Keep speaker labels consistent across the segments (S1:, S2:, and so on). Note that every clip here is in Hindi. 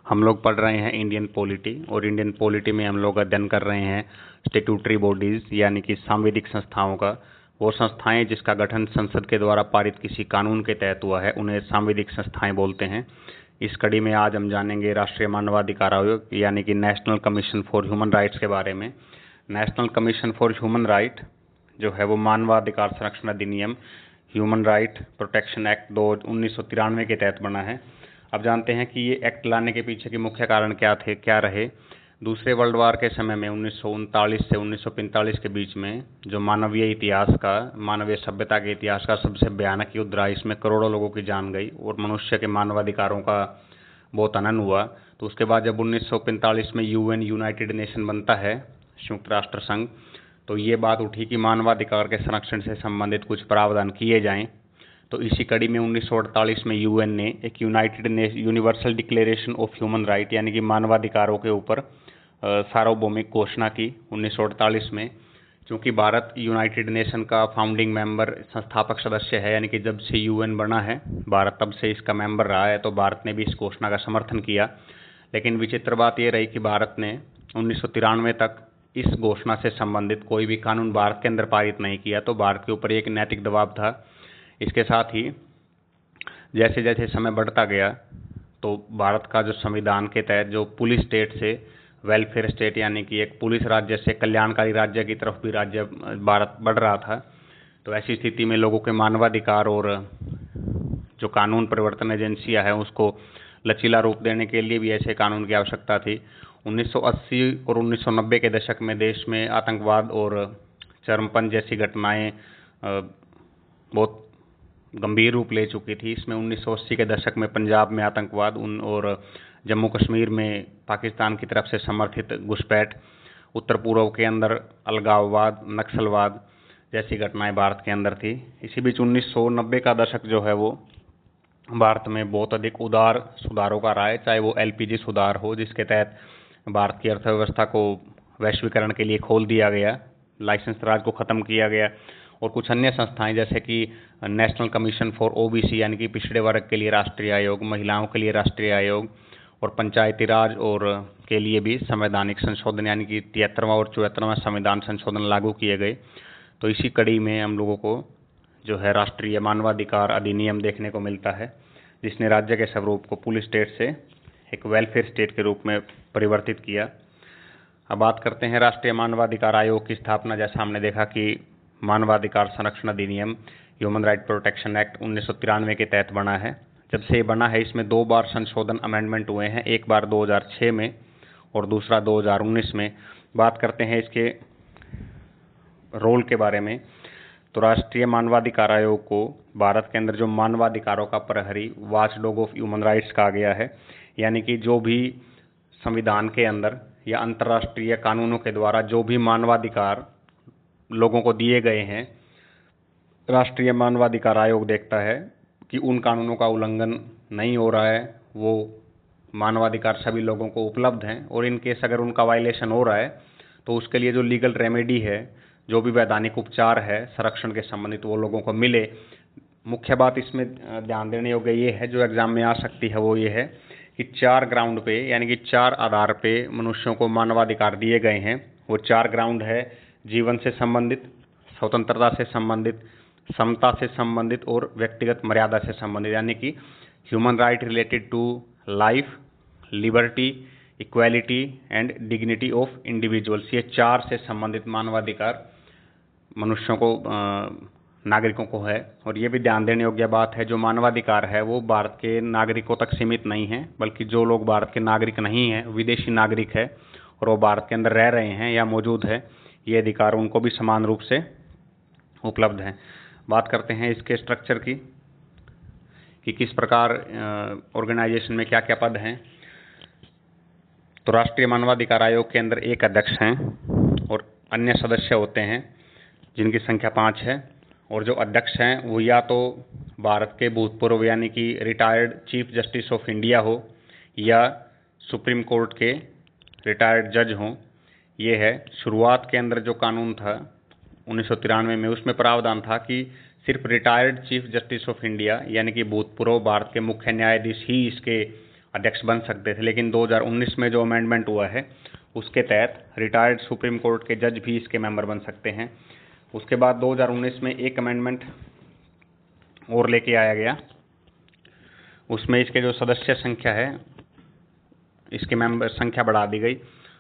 S1: हम लोग पढ़ रहे हैं इंडियन पॉलिटी, और इंडियन पॉलिटी में हम लोग अध्ययन कर रहे हैं स्टेट्यूटरी बॉडीज यानी कि सांविधिक संस्थाओं का। वो संस्थाएं जिसका गठन संसद के द्वारा पारित किसी कानून के तहत हुआ है उन्हें सांविधिक संस्थाएं बोलते हैं। इस कड़ी में आज हम जानेंगे राष्ट्रीय मानवाधिकार आयोग यानी कि national commission for human rights के बारे में। National commission for human right जो है वो मानवाधिकार संरक्षण अधिनियम ह्यूमन राइट प्रोटेक्शन एक्ट 1993 के तहत बना है। अब जानते हैं कि ये एक्ट लाने के पीछे के मुख्य कारण क्या रहे। दूसरे वर्ल्ड वार के समय में 1939 से 1945 के बीच में जो मानवीय सभ्यता के इतिहास का सबसे भयानक युद्ध रहा, इसमें करोड़ों लोगों की जान गई और मनुष्य के मानवाधिकारों का बहुत हनन हुआ। तो उसके बाद जब 1945 में यूएन यूनाइटेड नेशन बनता है, संयुक्त राष्ट्र संघ, तो ये बात उठी कि मानवाधिकार के संरक्षण से संबंधित कुछ प्रावधान किए जाएं। तो इसी कड़ी में 1948 में यूएन ने एक universal declaration of human right यानी कि मानवाधिकारों के ऊपर सार्वभौमिक घोषणा की 1948 में। क्योंकि भारत यूनाइटेड नेशन का फाउंडिंग मेंबर संस्थापक सदस्य है, यानी कि जब से यूएन बना है भारत तब से इसका मेंबर रहा है, तो भारत ने भी इस घोषणा का समर्थन किया। लेकिन विचित्र बात यह रही कि भारत ने 1993 तक इस घोषणा से संबंधित कोई भी कानून भारत के अंदर पारित नहीं किया। तो भारत के ऊपर एक नैतिक दबाव था। इसके साथ ही जैसे जैसे समय बढ़ता गया तो भारत का जो संविधान के तहत जो पुलिस स्टेट से वेलफेयर स्टेट यानी कि एक पुलिस राज्य से कल्याणकारी राज्य की तरफ भी भारत बढ़ रहा था। तो ऐसी स्थिति में लोगों के मानवाधिकार और जो कानून परिवर्तन एजेंसियां है उसको लचीला रूप देने के लिए भी ऐसे कानून की आवश्यकता थी। 1980 और 1990 के दशक में देश में आतंकवाद और चरमपंथ जैसी घटनाएं बहुत गंभीर रूप ले चुकी थी। इसमें 1980 के दशक में पंजाब में आतंकवाद और जम्मू कश्मीर में पाकिस्तान की तरफ से समर्थित घुसपैठ, उत्तर पूर्व के अंदर अलगाववाद, नक्सलवाद जैसी घटनाएं भारत के अंदर थी। इसी बीच 1990 का दशक जो है वो भारत में बहुत अधिक उदार सुधारों का रहा है, चाहे वो एलपीजी सुधार हो जिसके तहत भारत की अर्थव्यवस्था को वैश्वीकरण के लिए खोल दिया गया, लाइसेंस राज को खत्म किया गया, और कुछ अन्य संस्थाएं जैसे कि नेशनल कमीशन फॉर ओबीसी यानी कि पिछड़े वर्ग के लिए राष्ट्रीय आयोग, महिलाओं के लिए राष्ट्रीय आयोग, और पंचायती राज और के लिए भी संवैधानिक संशोधन यानी कि 73वां और 74वां संविधान संशोधन लागू किए गए। तो इसी कड़ी में हम लोगों को जो है राष्ट्रीय मानवाधिकार अधिनियम देखने को मिलता है, जिसने राज्य के स्वरूप को पुलिस स्टेट से एक वेलफेयर स्टेट के रूप में परिवर्तित किया। अब बात करते हैं राष्ट्रीय मानवाधिकार आयोग की स्थापना। जैसा हमने देखा कि मानवाधिकार संरक्षण अधिनियम ह्यूमन राइट प्रोटेक्शन एक्ट 1993 के तहत बना है। जब से ये बना है इसमें 2 बार संशोधन अमेंडमेंट हुए हैं, एक बार 2006 में और दूसरा 2019 में। बात करते हैं इसके रोल के बारे में। तो राष्ट्रीय मानवाधिकार आयोग को भारत के अंदर जो मानवाधिकारों का प्रहरी, वॉचडॉग ऑफ ह्यूमन राइट्स कहा गया है, यानी कि जो भी संविधान के अंदर या अंतर्राष्ट्रीय कानूनों के द्वारा जो भी मानवाधिकार लोगों को दिए गए हैं, राष्ट्रीय मानवाधिकार आयोग देखता है कि उन कानूनों का उल्लंघन नहीं हो रहा है, वो मानवाधिकार सभी लोगों को उपलब्ध हैं, और इन केस अगर उनका वायलेशन हो रहा है तो उसके लिए जो लीगल रेमेडी है, जो भी वैधानिक उपचार है संरक्षण के संबंधित, वो लोगों को मिले। मुख्य बात इसमें ध्यान देने योग्य ये है, जो एग्जाम में आ सकती है, वो ये है कि 4 ग्राउंड पे यानी कि 4 आधार पे मनुष्यों को मानवाधिकार दिए गए हैं। वो 4 ग्राउंड है: जीवन से संबंधित, स्वतंत्रता से संबंधित, समता से संबंधित और व्यक्तिगत मर्यादा से संबंधित, यानी कि human right related to life, liberty, equality and dignity of individuals. ये 4 से संबंधित मानवाधिकार मनुष्यों को, नागरिकों को है। और ये भी ध्यान देने योग्य बात है, जो मानवाधिकार है वो भारत के नागरिकों तक सीमित नहीं है, बल्कि जो लोग भारत के नागरिक नहीं हैं, विदेशी नागरिक है और वो भारत के अंदर रह रहे हैं या मौजूद है, ये अधिकार उनको भी समान रूप से उपलब्ध हैं। बात करते हैं इसके स्ट्रक्चर की कि किस प्रकार ऑर्गेनाइजेशन में क्या क्या पद हैं। तो राष्ट्रीय मानवाधिकार आयोग के अंदर एक अध्यक्ष हैं और अन्य सदस्य होते हैं जिनकी संख्या 5 है। और जो अध्यक्ष हैं वो या तो भारत के भूतपूर्व यानी कि retired chief justice of India हो या सुप्रीम कोर्ट के रिटायर्ड जज हों। ये है। शुरुआत के अंदर जो कानून था 1993 में, उसमें प्रावधान था कि सिर्फ retired chief justice of India यानी कि भूतपूर्व भारत के मुख्य न्यायाधीश ही इसके अध्यक्ष बन सकते थे, लेकिन 2019 में जो अमेंडमेंट हुआ है उसके तहत रिटायर्ड सुप्रीम कोर्ट के जज भी इसके मेंबर बन सकते हैं। उसके बाद 2019 में एक अमेंडमेंट और लेके आया गया, उसमें इसके जो सदस्य संख्या है, इसके मेंबर संख्या बढ़ा दी गई।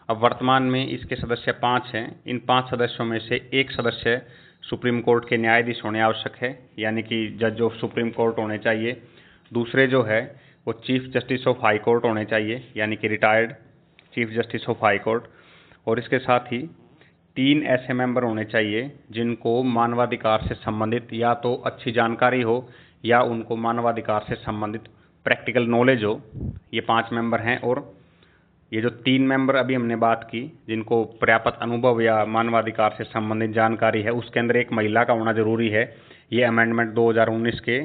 S1: अब वर्तमान में इसके सदस्य 5 हैं। इन 5 सदस्यों में से एक सदस्य सुप्रीम कोर्ट के न्यायाधीश होने आवश्यक है, यानी कि जज ऑफ सुप्रीम कोर्ट होने चाहिए। दूसरे जो है वो chief justice of high court होने चाहिए, यानी कि retired chief justice of high court. और इसके साथ ही 3 ऐसे मेंबर होने चाहिए जिनको मानवाधिकार से संबंधित या तो अच्छी जानकारी हो या उनको मानवाधिकार से संबंधित प्रैक्टिकल नॉलेज हो। ये 5 मेंबर हैं। और ये जो 3 मेंबर अभी हमने बात की, जिनको पर्याप्त अनुभव या मानवाधिकार से संबंधित जानकारी है, उसके अंदर एक महिला का होना जरूरी है। ये अमेंडमेंट 2019 के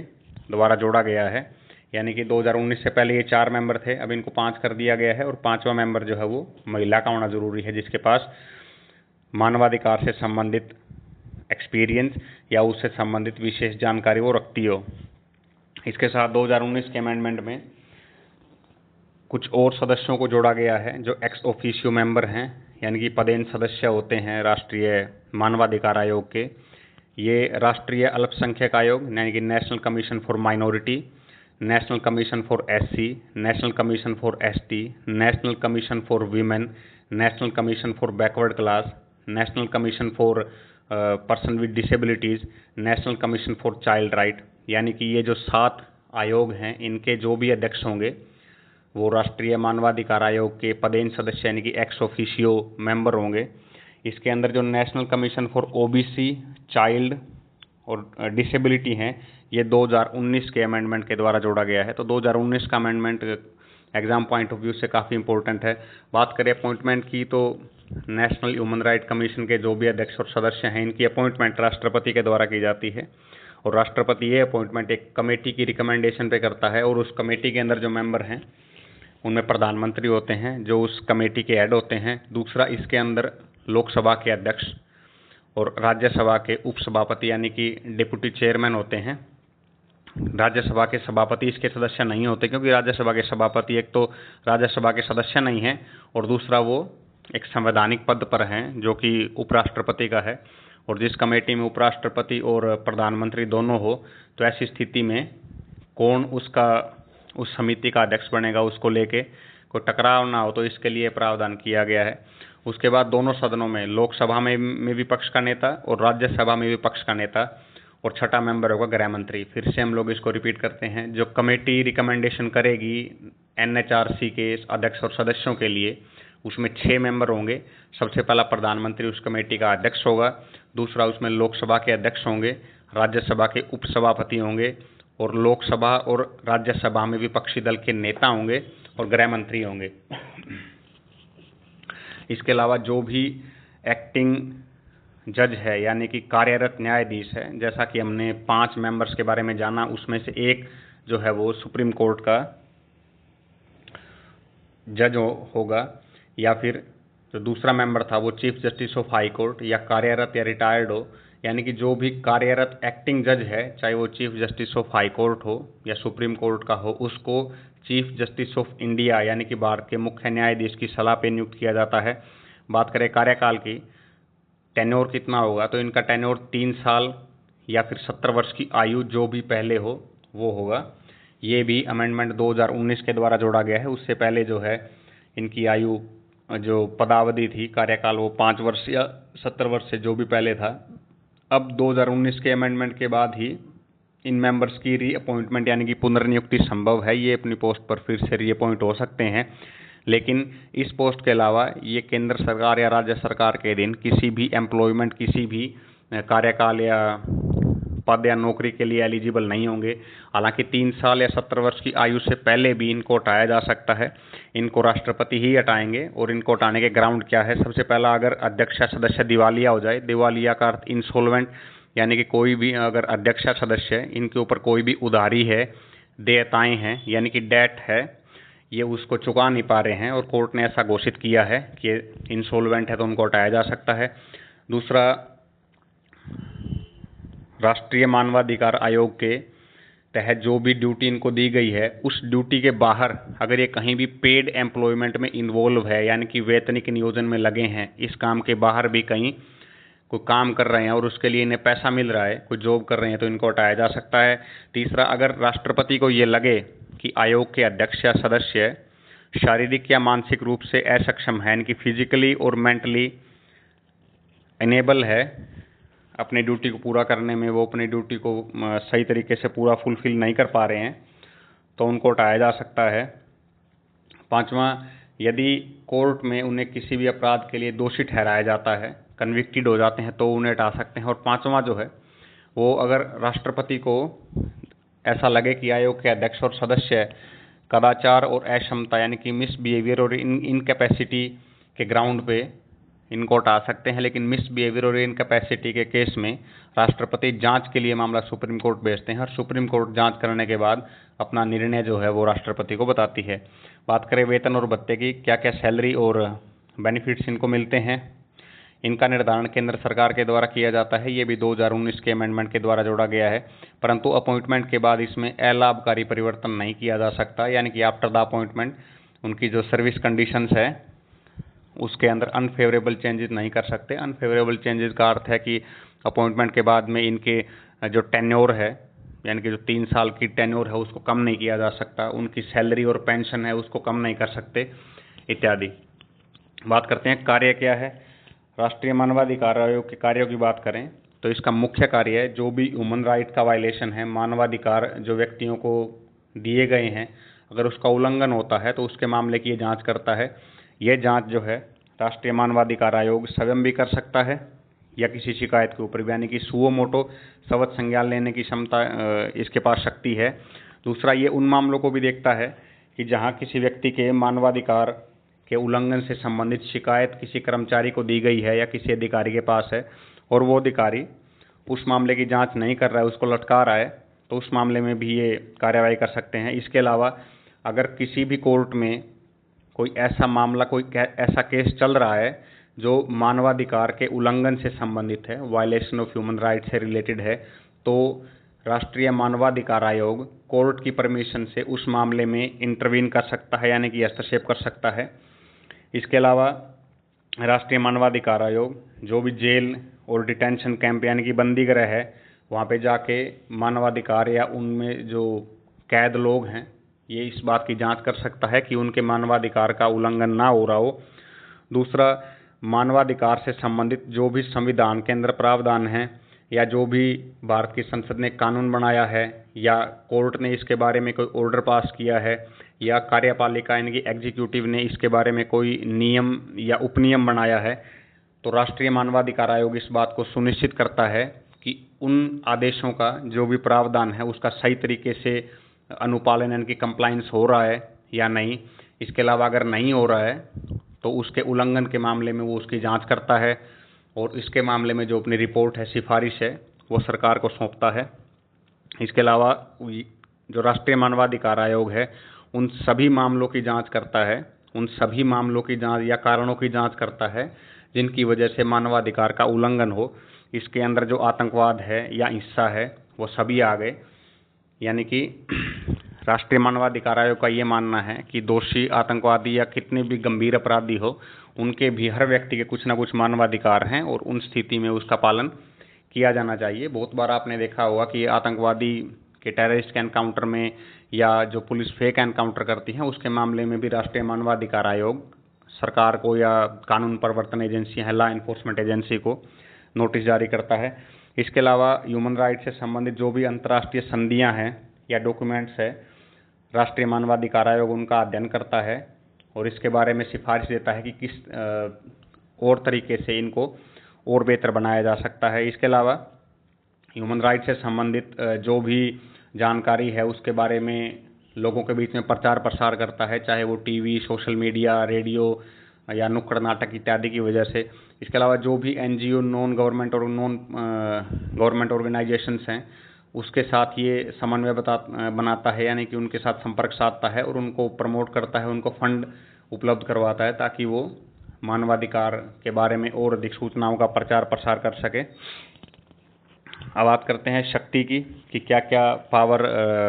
S1: द्वारा जोड़ा गया है, यानी कि 2019 से पहले ये 4 मेंबर थे, अब इनको 5 कर दिया गया है। और 5वां मेंबर जो है वो महिला का होना जरूरी है, जिसके पास मानवाधिकार से संबंधित एक्सपीरियंस या उससे संबंधित विशेष जानकारी वो रखती हो। इसके साथ 2019 के अमेंडमेंट में कुछ और सदस्यों को जोड़ा गया है जो एक्स ऑफिशियो मेंबर हैं, यानी कि पदेन सदस्य होते हैं राष्ट्रीय मानवाधिकार आयोग के। ये राष्ट्रीय अल्पसंख्यक आयोग, यानी कि national commission for minority, national commission for SC, national commission for ST, national commission for women, national commission for backward class, national commission for person with disabilities, national commission for child right, यानी कि ये जो 7 आयोग हैं, इनके जो भी अध्यक्ष होंगे वो राष्ट्रीय मानवाधिकार आयोग के पदेन सदस्य, यानी कि एक्स ऑफिशियो मेंबर होंगे। इसके अंदर जो national commission for OBC, child और डिसेबिलिटी हैं, ये 2019 के अमेंडमेंट के द्वारा जोड़ा गया है। तो 2019 का amendment exam point of view से काफ़ी इंपॉर्टेंट है। बात करें अपॉइंटमेंट की, तो नेशनल ह्यूमन राइट कमीशन के जो भी अध्यक्ष और सदस्य हैं, इनकी अपॉइंटमेंट राष्ट्रपति के द्वारा की जाती है। और राष्ट्रपति ये अपॉइंटमेंट एक कमेटी की रिकमेंडेशन पे करता है, और उस कमेटी के अंदर जो मेंबर हैं उनमें प्रधानमंत्री होते हैं जो उस कमेटी के हेड होते हैं। दूसरा, इसके अंदर लोकसभा के अध्यक्ष और राज्यसभा के उपसभापति, यानी कि डिप्टी चेयरमैन होते हैं। राज्यसभा के सभापति इसके सदस्य नहीं होते, क्योंकि राज्यसभा के सभापति एक तो राज्यसभा के सदस्य नहीं हैं, और दूसरा वो एक संवैधानिक पद पर हैं जो कि उपराष्ट्रपति का है। और जिस कमेटी में उपराष्ट्रपति और प्रधानमंत्री दोनों हो, तो ऐसी स्थिति में कौन उस समिति का अध्यक्ष बनेगा, उसको लेके कोई टकराव ना हो, तो इसके लिए प्रावधान किया गया है। उसके बाद दोनों सदनों में, लोकसभा में विपक्ष का नेता और राज्यसभा में विपक्ष का नेता, और छठा मेंबर होगा गृह मंत्री। फिर से हम लोग इसको रिपीट करते हैं। जो कमेटी रिकमेंडेशन करेगी एनएचआरसी के अध्यक्ष और सदस्यों के लिए, उसमें 6 मेंबर होंगे। सबसे पहला प्रधानमंत्री उस कमेटी का अध्यक्ष होगा, दूसरा उसमें लोकसभा के अध्यक्ष होंगे, राज्यसभा के उपसभापति होंगे, और लोकसभा और राज्यसभा में विपक्षी दल के नेता होंगे, और गृह मंत्री होंगे। इसके अलावा जो भी एक्टिंग जज है, यानी कि कार्यरत न्यायाधीश है, जैसा कि हमने 5 मेंबर्स के बारे में जाना, उसमें से एक जो है वो सुप्रीम कोर्ट का जज होगा, या फिर जो दूसरा मेंबर था वो chief justice of high court, या कार्यरत या रिटायर्ड हो। यानी कि जो भी कार्यरत एक्टिंग जज है, चाहे वो chief justice of high court हो या सुप्रीम कोर्ट का हो, उसको चीफ जस्टिस ऑफ इंडिया, यानी कि भारत के मुख्य न्यायाधीश की सलाह पे नियुक्त किया जाता है। बात करें कार्यकाल की, टेन्योर कितना होगा, तो इनका टेन्योर 3 साल या फिर 70 वर्ष की आयु जो भी पहले हो वो होगा। ये भी अमेंडमेंट 2019 के द्वारा जोड़ा गया है। उससे पहले जो है इनकी आयु, जो पदावधि थी, कार्यकाल, वो 5 वर्ष या 70 वर्ष से जो भी पहले था। अब 2019 के अमेंडमेंट के बाद ही इन मेंबर्स की रीअपॉइंटमेंट, यानी कि पुनर्नियुक्ति संभव है। ये अपनी पोस्ट पर फिर से रीअपॉइंट हो सकते हैं, लेकिन इस पोस्ट के अलावा ये केंद्र सरकार या राज्य सरकार के अधीन किसी भी एम्प्लॉयमेंट, किसी भी कार्यकाल या पद या नौकरी के लिए एलिजिबल नहीं होंगे। हालांकि 3 साल या 70 वर्ष की आयु से पहले भी इनको हटाया जा सकता है। इनको राष्ट्रपति ही हटाएंगे, और इनको हटाने के ग्राउंड क्या है? सबसे पहला, अगर अध्यक्ष या सदस्य दिवालिया हो जाए। दिवालिया का अर्थ इंसॉल्वेंट, यानी कि कोई भी अगर अध्यक्ष या सदस्य, इनके ऊपर कोई भी उधारी है, देयताएं हैं, यानी कि डेट है, ये उसको चुका नहीं पा रहे हैं और कोर्ट ने ऐसा घोषित किया है कि इंसॉल्वेंट है, तो उनको हटाया जा सकता है। दूसरा, राष्ट्रीय मानवाधिकार आयोग के तहत जो भी ड्यूटी इनको दी गई है उस ड्यूटी के बाहर अगर ये कहीं भी पेड एम्प्लॉयमेंट में इन्वॉल्व है, यानी कि वेतनिक नियोजन में लगे हैं, इस काम के बाहर भी कहीं कोई काम कर रहे हैं और उसके लिए इन्हें पैसा मिल रहा है, कोई जॉब कर रहे हैं, तो इनको हटाया जा सकता है। तीसरा, अगर राष्ट्रपति को ये लगे कि आयोग के अध्यक्ष या सदस्य शारीरिक या मानसिक रूप से असक्षम है, यानी कि फिजिकली और मेंटली इनेबल है अपनी ड्यूटी को पूरा करने में, वो अपनी ड्यूटी को सही तरीके से पूरा फुलफिल नहीं कर पा रहे हैं, तो उनको हटाया जा सकता है। पांचवा, यदि कोर्ट में उन्हें किसी भी अपराध के लिए दोषी ठहराया जाता है, कन्विक्टेड हो जाते हैं, तो उन्हें हटा सकते हैं। और पांचवा जो है वो, अगर राष्ट्रपति को ऐसा लगे कि आयोग के अध्यक्ष और सदस्य कदाचार और अक्षमता यानी कि मिसबिहेवियर और इनकैपेसिटी के ग्राउंड पे इनको हटा सकते हैं। लेकिन मिसबिहेवियर और इनकैपेसिटी के केस में राष्ट्रपति जांच के लिए मामला सुप्रीम कोर्ट भेजते हैं और सुप्रीम कोर्ट जांच करने के बाद अपना निर्णय जो है वो राष्ट्रपति को बताती है। बात करें वेतन और भत्ते की, क्या क्या सैलरी और बेनिफिट्स इनको मिलते हैं। इनका निर्धारण केंद्र सरकार के द्वारा किया जाता है। ये भी 2019 के अमेंडमेंट के द्वारा जोड़ा गया है, परंतु अपॉइंटमेंट के बाद इसमें अलाभकारी परिवर्तन नहीं किया जा सकता, यानी कि आफ्टर द अपॉइंटमेंट उनकी जो सर्विस कंडीशंस है उसके अंदर अनफेवरेबल चेंजेस नहीं कर सकते। अनफेवरेबल चेंजेस का अर्थ है कि अपॉइंटमेंट के बाद में इनके जो टेन्योर है, यानी कि जो 3 साल की टेन्योर है, उसको कम नहीं किया जा सकता, उनकी सैलरी और पेंशन है उसको कम नहीं कर सकते, इत्यादि। बात करते हैं कार्य क्या है। राष्ट्रीय मानवाधिकार आयोग के कार्यों की बात करें तो इसका मुख्य कार्य है, जो भी ह्यूमन राइट का वायलेशन है, मानवाधिकार जो व्यक्तियों को दिए गए हैं, अगर उसका उल्लंघन होता है तो उसके मामले की ये जांच करता है। यह जांच जो है राष्ट्रीय मानवाधिकार आयोग स्वयं भी कर सकता है या किसी शिकायत के ऊपर भी, यानी कि सुओ मोटो सवत संज्ञान लेने की क्षमता इसके पास शक्ति है। दूसरा, ये उन मामलों को भी देखता है कि जहां किसी व्यक्ति के मानवाधिकार के उल्लंघन से संबंधित शिकायत किसी कर्मचारी को दी गई है या किसी अधिकारी के पास है और वो अधिकारी उस मामले की जांच नहीं कर रहा है, उसको लटका रहा है, तो उस मामले में भी ये कार्रवाई कर सकते हैं। इसके अलावा अगर किसी भी कोर्ट में कोई ऐसा मामला, कोई ऐसा केस चल रहा है जो मानवाधिकार के उल्लंघन से संबंधित है, वायलेशन ऑफ ह्यूमन राइट से रिलेटेड है, तो राष्ट्रीय मानवाधिकार आयोग कोर्ट की परमिशन से उस मामले में इंटरवीन कर सकता है, यानी कि हस्तक्षेप कर सकता है। इसके अलावा राष्ट्रीय मानवाधिकार आयोग जो भी जेल और डिटेंशन कैंप यानी कि बंदी गृह है, वहाँ पे जाके मानवाधिकार या उनमें जो कैद लोग हैं, ये इस बात की जांच कर सकता है कि उनके मानवाधिकार का उल्लंघन ना हो रहा हो। दूसरा, मानवाधिकार से संबंधित जो भी संविधान के अंदर प्रावधान हैं या जो भी भारत की संसद ने कानून बनाया है या कोर्ट ने इसके बारे में कोई ऑर्डर पास किया है या कार्यपालिका यानी कि एग्जीक्यूटिव ने इसके बारे में कोई नियम या उपनियम बनाया है, तो राष्ट्रीय मानवाधिकार आयोग इस बात को सुनिश्चित करता है कि उन आदेशों का जो भी प्रावधान है उसका सही तरीके से अनुपालन यानी कि कंप्लायंस हो रहा है या नहीं। इसके अलावा अगर नहीं हो रहा है तो उसके उल्लंघन के मामले में वो उसकी जांच करता है और इसके मामले में जो अपनी रिपोर्ट है, सिफारिश है, वो सरकार को सौंपता है। इसके अलावा जो राष्ट्रीय मानवाधिकार आयोग है उन सभी मामलों की जांच करता है, उन सभी मामलों की जांच या कारणों की जांच करता है जिनकी वजह से मानवाधिकार का उल्लंघन हो। इसके अंदर जो आतंकवाद है या हिंसा है वो सभी आ गए, यानी कि राष्ट्रीय मानवाधिकार आयोग का ये मानना है कि दोषी आतंकवादी या कितने भी गंभीर अपराधी हो, उनके भी हर व्यक्ति के कुछ ना कुछ मानवाधिकार हैं और उन स्थिति में उसका पालन किया जाना चाहिए। बहुत बार आपने देखा होगा कि आतंकवादी के टेररिस्ट के एनकाउंटर में या जो पुलिस फेक एनकाउंटर करती है उसके मामले में भी राष्ट्रीय मानवाधिकार आयोग सरकार को या कानून प्रवर्तन एजेंसी है, लॉ एनफोर्समेंट एजेंसी को नोटिस जारी करता है। इसके अलावा ह्यूमन राइट से संबंधित जो भी अंतर्राष्ट्रीय संधियां हैं या डॉक्यूमेंट्स है, राष्ट्रीय मानवाधिकार आयोग उनका अध्ययन करता है और इसके बारे में सिफारिश देता है कि किस और तरीके से इनको और बेहतर बनाया जा सकता है। इसके अलावा ह्यूमन राइट से संबंधित जो भी जानकारी है उसके बारे में लोगों के बीच में प्रचार प्रसार करता है, चाहे वो टीवी, सोशल मीडिया, रेडियो या नुक्कड़ नाटक इत्यादि की वजह से। इसके अलावा जो भी एनजीओ, नॉन गवर्नमेंट और नॉन गवर्नमेंट ऑर्गेनाइजेशंस हैं उसके साथ ये समन्वय बनाता है, यानी कि उनके साथ संपर्क साधता है और उनको प्रमोट करता है, उनको फंड उपलब्ध करवाता है ताकि वो मानवाधिकार के बारे में और अधिक सूचनाओं का प्रचार प्रसार कर सके। अब बात करते हैं शक्ति की कि क्या क्या पावर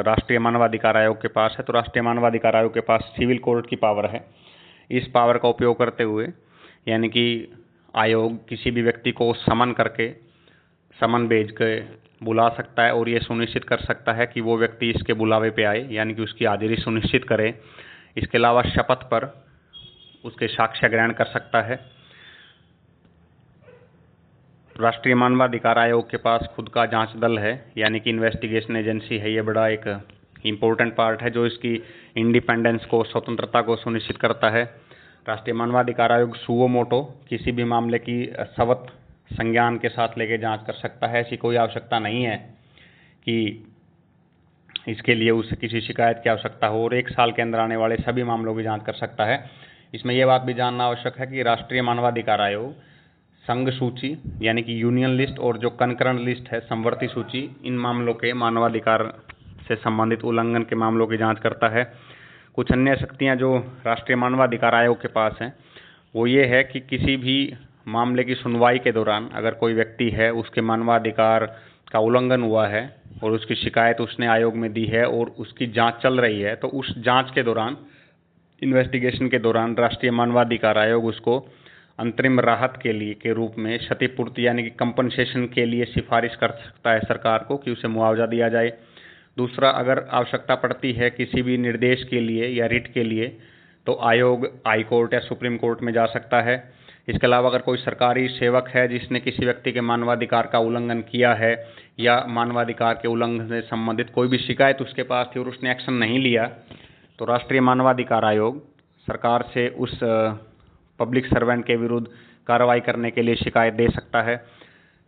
S1: राष्ट्रीय मानवाधिकार आयोग के पास है। तो राष्ट्रीय मानवाधिकार आयोग के पास सिविल कोर्ट की पावर है। इस पावर का उपयोग करते हुए यानी कि आयोग किसी भी व्यक्ति को समन करके समन भेज के बुला सकता है और ये सुनिश्चित कर सकता है कि वो व्यक्ति इसके बुलावे पे आए, यानी कि उसकी हाजिरी सुनिश्चित करे। इसके अलावा शपथ पर उसके साक्ष्य ग्रहण कर सकता है। राष्ट्रीय मानवाधिकार आयोग के पास खुद का जांच दल है, यानी कि इन्वेस्टिगेशन एजेंसी है। ये बड़ा एक इम्पोर्टेंट पार्ट है जो इसकी इंडिपेंडेंस को, स्वतंत्रता को सुनिश्चित करता है। राष्ट्रीय मानवाधिकार आयोग सुओ मोटो किसी भी मामले की स्वत संज्ञान के साथ लेके जांच कर सकता है। ऐसी कोई आवश्यकता नहीं है कि इसके लिए उसे किसी शिकायत की आवश्यकता हो, और 1 साल के अंदर आने वाले सभी मामलों की जांच कर सकता है। इसमें यह बात भी जानना आवश्यक है कि राष्ट्रीय मानवाधिकार आयोग संघ सूची यानी कि यूनियन लिस्ट और जो कंकरेंट लिस्ट है, समवर्ती सूची, इन मामलों के मानवाधिकार से संबंधित उल्लंघन के मामलों की जांच करता है। कुछ अन्य शक्तियां जो राष्ट्रीय मानवाधिकार आयोग के पास हैं वो ये है कि किसी भी मामले की सुनवाई के दौरान अगर कोई व्यक्ति है, उसके मानवाधिकार का उल्लंघन हुआ है और उसकी शिकायत उसने आयोग में दी है और उसकी जांच चल रही है, तो उस जांच के दौरान, इन्वेस्टिगेशन के दौरान राष्ट्रीय मानवाधिकार आयोग उसको अंतरिम राहत के लिए के रूप में क्षतिपूर्ति यानी कि कंपनसेशन के लिए सिफारिश कर सकता है सरकार को कि उसे मुआवजा दिया जाए। दूसरा, अगर आवश्यकता पड़ती है किसी भी निर्देश के लिए या रिट के लिए, तो आयोग हाई कोर्ट या सुप्रीम कोर्ट में जा सकता है। इसके अलावा अगर कोई सरकारी सेवक है जिसने किसी व्यक्ति के मानवाधिकार का उल्लंघन किया है या मानवाधिकार के उल्लंघन से संबंधित कोई भी शिकायत उसके पास थी और उसने एक्शन नहीं लिया, तो राष्ट्रीय मानवाधिकार आयोग सरकार से उस पब्लिक सर्वेंट के विरुद्ध कार्रवाई करने के लिए शिकायत दे सकता है।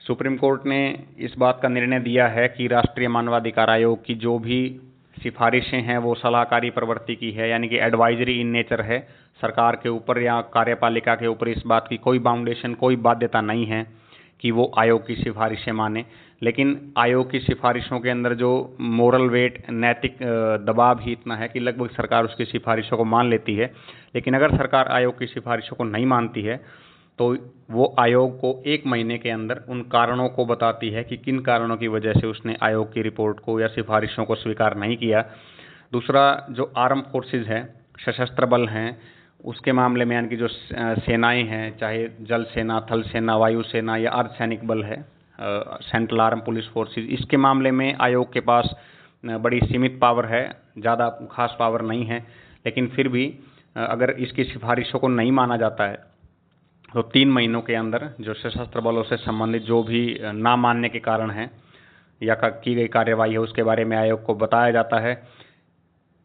S1: सुप्रीम कोर्ट ने इस बात का निर्णय दिया है कि राष्ट्रीय मानवाधिकार आयोग की जो भी सिफारिशें हैं वो सलाहकारी प्रवृत्ति की है, यानी कि एडवाइजरी इन नेचर है। सरकार के ऊपर या कार्यपालिका के ऊपर इस बात की कोई बाउंडेशन, कोई बाध्यता नहीं है कि वो आयोग की सिफारिशें माने। लेकिन आयोग की सिफारिशों के अंदर जो मोरल वेट, नैतिक दबाव ही इतना है कि लगभग सरकार उसकी सिफारिशों को मान लेती है। लेकिन अगर सरकार आयोग की सिफारिशों को नहीं मानती है तो वो आयोग को 1 महीने के अंदर उन कारणों को बताती है कि किन कारणों की वजह से उसने आयोग की रिपोर्ट को या सिफारिशों को स्वीकार नहीं किया। दूसरा, जो आर्म फोर्सेस हैं, सशस्त्र बल हैं, उसके मामले में यानी कि जो सेनाएं हैं, चाहे जल सेना, थल सेना, वायु सेना या अर्धसैनिक बल है, सेंट्रल आर्म पुलिस फोर्सेस, इसके मामले में आयोग के पास बड़ी सीमित पावर है, ज़्यादा खास पावर नहीं है। लेकिन फिर भी अगर इसकी सिफारिशों को नहीं माना जाता है तो 3 महीनों के अंदर जो सशस्त्र बलों से संबंधित जो भी ना मानने के कारण हैं या की गई कार्रवाई है उसके बारे में आयोग को बताया जाता है।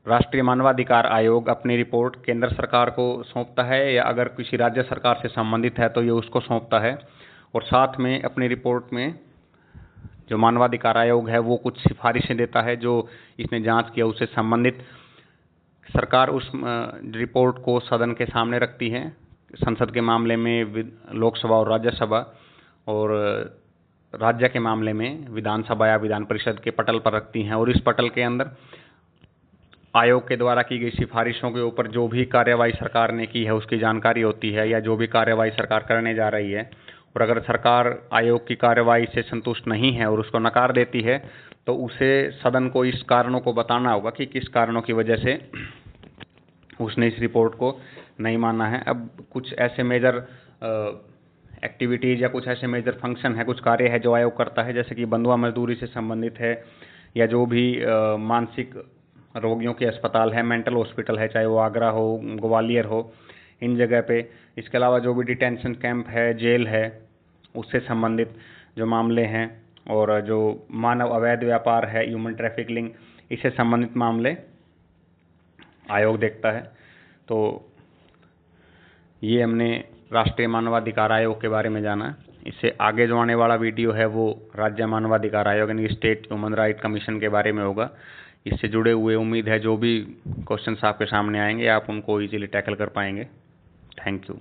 S1: राष्ट्रीय मानवाधिकार आयोग अपनी रिपोर्ट केंद्र सरकार को सौंपता है या अगर किसी राज्य सरकार से संबंधित है तो ये उसको सौंपता है, और साथ में अपनी रिपोर्ट में जो मानवाधिकार आयोग है वो कुछ सिफारिशें देता है जो इसने जांच किया उससे संबंधित। सरकार उस रिपोर्ट को सदन के सामने रखती है, संसद के मामले में लोकसभा और राज्यसभा, और राज्य के मामले में विधानसभा या विधान परिषद के पटल पर रखती हैं। और इस पटल के अंदर आयोग के द्वारा की गई सिफारिशों के ऊपर जो भी कार्रवाई सरकार ने की है उसकी जानकारी होती है, या जो भी कार्रवाई सरकार करने जा रही है। और अगर सरकार आयोग की कार्रवाई से संतुष्ट नहीं है और उसको नकार देती है तो उसे सदन को इस कारणों को बताना होगा कि किस कारणों की वजह से उसने इस रिपोर्ट को नहीं माना है। अब कुछ ऐसे मेजर एक्टिविटीज़ या कुछ ऐसे मेजर फंक्शन है, कुछ कार्य है जो आयोग करता है, जैसे कि बंधुआ मजदूरी से संबंधित है, या जो भी मानसिक रोगियों के अस्पताल है, मेंटल हॉस्पिटल है, चाहे वो आगरा हो, ग्वालियर हो, इन जगह पे। इसके अलावा जो भी डिटेंशन कैंप है, जेल है, उससे संबंधित जो मामले हैं, और जो मानव अवैध व्यापार है, ह्यूमन ट्रैफिकिंग, इससे संबंधित मामले आयोग देखता है। तो ये हमने राष्ट्रीय मानवाधिकार आयोग के बारे में जाना। इससे आगे जो आने वाला वीडियो है वो राज्य मानवाधिकार आयोग यानी स्टेट ह्यूमन राइट कमीशन के बारे में होगा। इससे जुड़े हुए उम्मीद है जो भी क्वेश्चंस आपके सामने आएंगे आप उनको इजीली टैकल कर पाएंगे। Thank you.